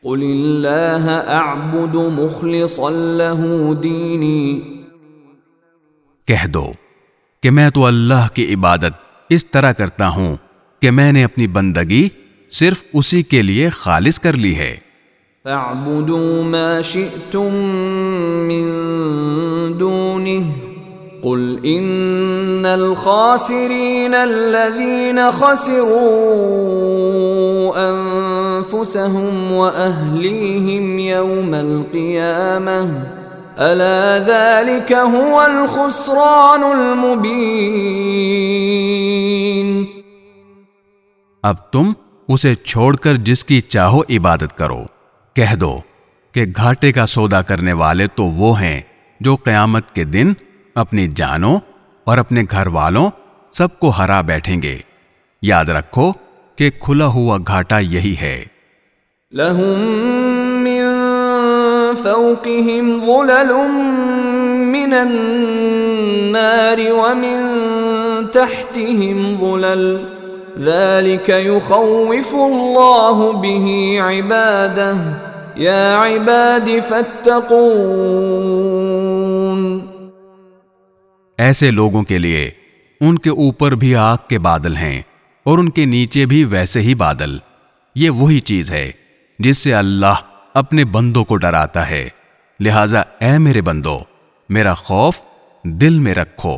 قل اللہ اعبد مخلصا له دینی، کہہ دو کہ میں تو اللہ کی عبادت اس طرح کرتا ہوں کہ میں نے اپنی بندگی صرف اسی کے لیے خالص کر لی ہے۔ فاعبدوا ما شئتم من دونه قل ان الخاسرین الذین خسروا انفسهم واهلیہم یوم القیامہ الا ذلك هو الخسران المبین۔ اب تم اسے چھوڑ کر جس کی چاہو عبادت کرو، کہہ دو کہ گھاٹے کا سودا کرنے والے تو وہ ہیں جو قیامت کے دن اپنی جانوں اور اپنے گھر والوں سب کو ہرا بیٹھیں گے۔ یاد رکھو کہ کھلا ہوا گھاٹا یہی ہے۔ لهم من فوقهم ظلل من النار ومن تحتهم ظلل ذلك يخوف الله به عباده يا عباد فاتقون۔ ایسے لوگوں کے لیے ان کے اوپر بھی آگ کے بادل ہیں اور ان کے نیچے بھی ویسے ہی بادل۔ یہ وہی چیز ہے جس سے اللہ اپنے بندوں کو ڈراتا ہے، لہٰذا اے میرے بندو میرا خوف دل میں رکھو۔